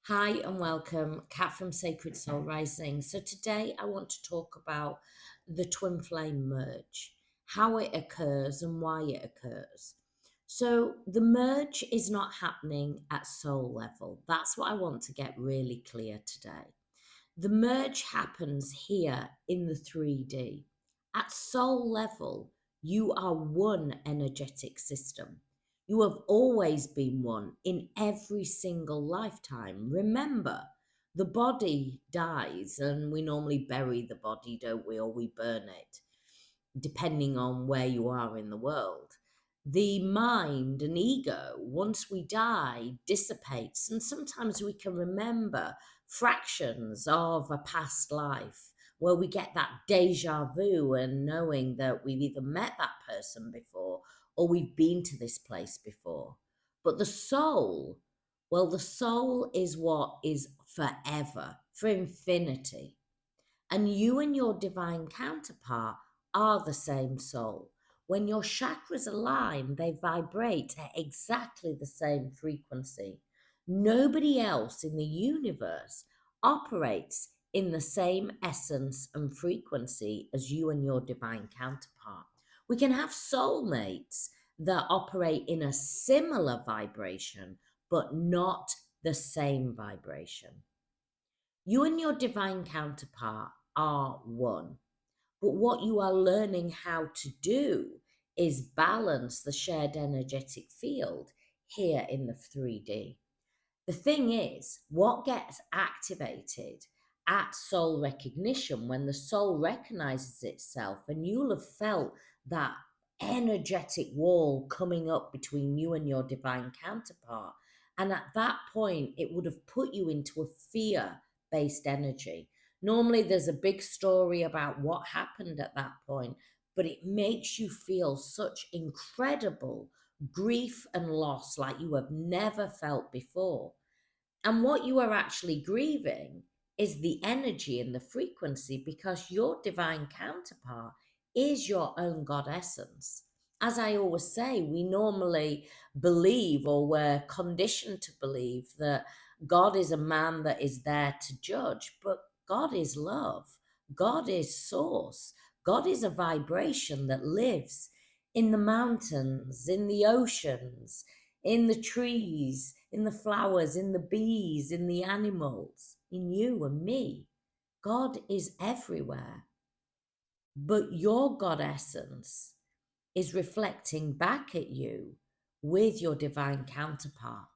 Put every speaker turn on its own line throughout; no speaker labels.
Hi and welcome, Kat from Sacred Soul Rising. So today I want to talk about the twin flame merge, how it occurs and why it occurs. So the merge is not happening at soul level. That's what I want to get really clear today. The merge happens here in the 3D. At soul level, you are one energetic system. You have always been one in every single lifetime. Remember, the body dies, and we normally bury the body, don't we? Or we burn it, depending on where you are in the world. The mind and ego, once we die, dissipates, and sometimes we can remember fractions of a past life where we get that deja vu and knowing that we've either met that person before or we've been to this place before. But the soul, well, the soul is what is forever, for infinity. And you and your divine counterpart are the same soul. When your chakras align, they vibrate at exactly the same frequency. Nobody else in the universe operates in the same essence and frequency as you and your divine counterpart. We can have soulmates that operate in a similar vibration, but not the same vibration. You and your divine counterpart are one. But what you are learning how to do is balance the shared energetic field here in the 3D. The thing is, what gets activated at soul recognition when the soul recognizes itself, and you'll have felt that energetic wall coming up between you and your divine counterpart. And at that point, it would have put you into a fear based energy. Normally, there's a big story about what happened at that point, but it makes you feel such incredible grief and loss like you have never felt before. And what you are actually grieving is the energy and the frequency because your divine counterpart is your own God essence. As I always say, we normally believe or we're conditioned to believe that God is a man that is there to judge, but God is love. God is source. God is a vibration that lives in the mountains, in the oceans, in the trees, in the flowers, in the bees, in the animals, in you and me. God is everywhere. But your God essence is reflecting back at you with your divine counterpart.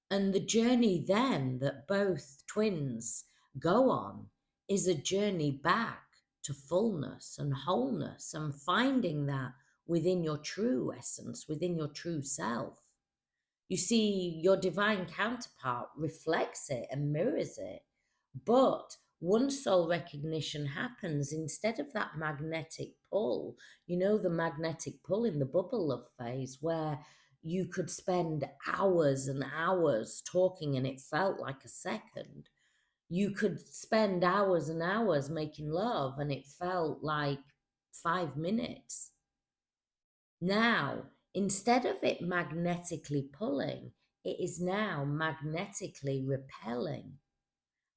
And the journey then that both twins go on is a journey back to fullness and wholeness and finding that within your true essence, within your true self. You see, your divine counterpart reflects it and mirrors it. But once soul recognition happens, instead of that magnetic pull, the magnetic pull in the bubble love phase where you could spend hours and hours talking and it felt like a second. You could spend hours and hours making love and it felt like 5 minutes. Now, instead of it magnetically pulling, it is now magnetically repelling.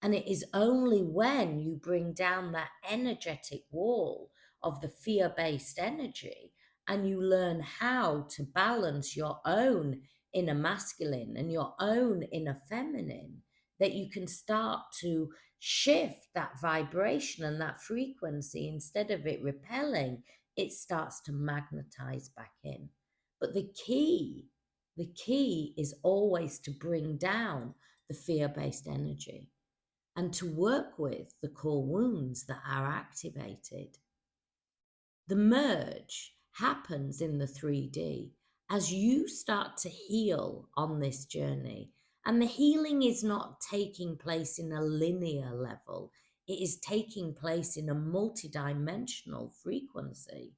And it is only when you bring down that energetic wall of the fear based energy and you learn how to balance your own inner masculine and your own inner feminine that you can start to shift that vibration and that frequency. Instead of it repelling, it starts to magnetize back in. But the key is always to bring down the fear based energy and to work with the core wounds that are activated. The merge happens in the 3D as you start to heal on this journey. And the healing is not taking place in a linear level, it is taking place in a multidimensional frequency.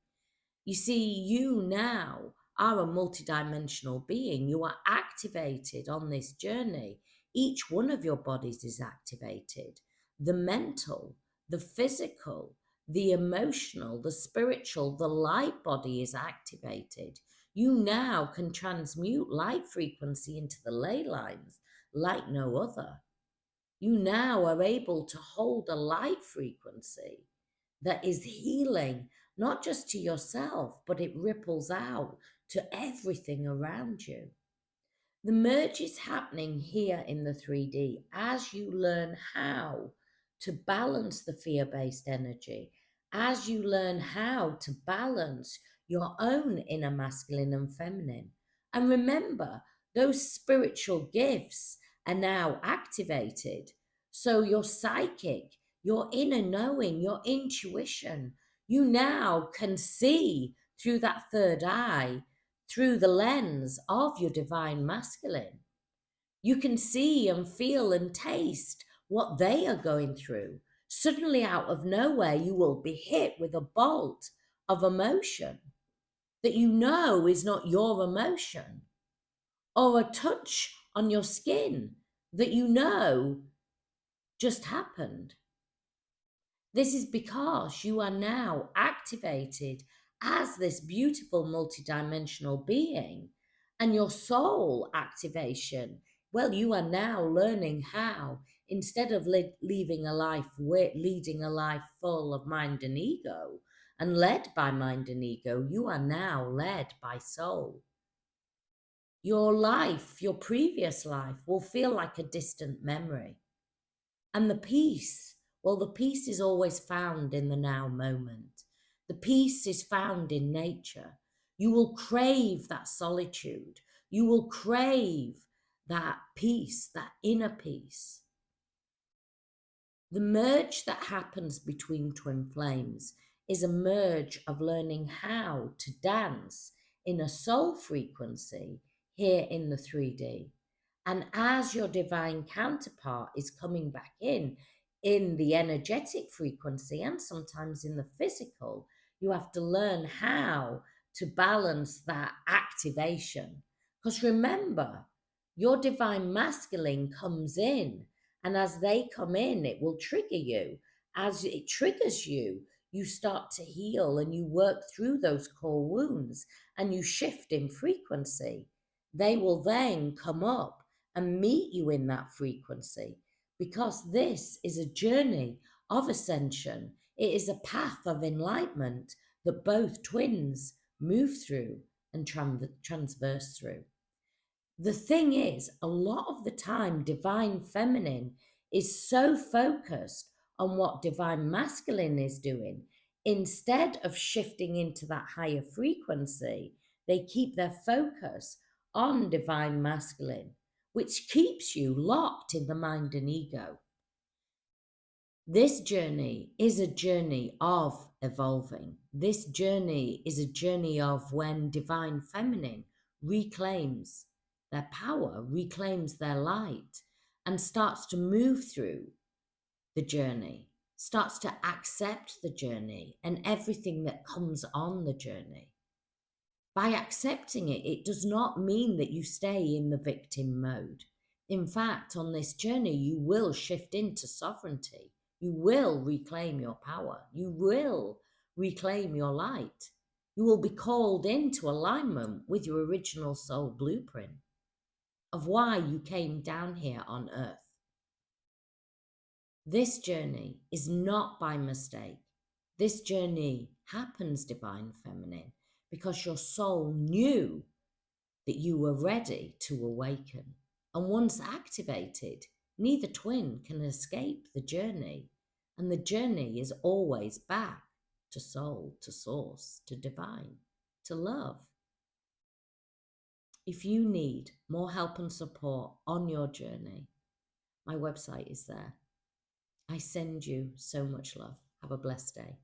You see, you now are a multidimensional being. You are activated on this journey. Each one of your bodies is activated. The mental, the physical, the emotional, the spiritual, the light body is activated. You now can transmute light frequency into the ley lines like no other. You now are able to hold a light frequency that is healing, not just to yourself, but it ripples out to everything around you. The merge is happening here in the 3D as you learn how to balance the fear based energy, as you learn how to balance your own inner masculine and feminine. And remember, those spiritual gifts are now activated. So your psychic, your inner knowing, your intuition, you now can see through that third eye, through the lens of your divine masculine. You can see and feel and taste what they are going through. Suddenly, out of nowhere, you will be hit with a bolt of emotion that you know is not your emotion, or a touch on your skin that you know just happened. This is because you are now activated as this beautiful multidimensional being, and your soul activation. Well, you are now learning how, instead of leading a life full of mind and ego and led by mind and ego, you are now led by soul. Your life, your previous life, will feel like a distant memory. And the peace, well, the peace is always found in the now moment. The peace is found in nature. You will crave that solitude. You will crave that peace, that inner peace. The merge that happens between twin flames is a merge of learning how to dance in a soul frequency here in the 3D. And as your divine counterpart is coming back in the energetic frequency and sometimes in the physical, you have to learn how to balance that activation. Because remember, your divine masculine comes in, and as they come in, it will trigger you. As it triggers you, you start to heal and you work through those core wounds and you shift in frequency. They will then come up and meet you in that frequency, because this is a journey of ascension. It is a path of enlightenment that both twins move through and transverse through. The thing is, a lot of the time, divine feminine is so focused on what divine masculine is doing. Instead of shifting into that higher frequency, they keep their focus on divine masculine, which keeps you locked in the mind and ego. This journey is a journey of evolving. This journey is a journey of when divine feminine reclaims their power, reclaims their light, and starts to move through the journey, starts to accept the journey and everything that comes on the journey. By accepting it, it does not mean that you stay in the victim mode. In fact, on this journey, you will shift into sovereignty. You will reclaim your power. You will reclaim your light. You will be called into alignment with your original soul blueprint of why you came down here on earth. This journey is not by mistake. This journey happens, divine feminine, because your soul knew that you were ready to awaken. And once activated, neither twin can escape the journey. And the journey is always back to soul, to source, to divine, to love. If you need more help and support on your journey, my website is there. I send you so much love. Have a blessed day.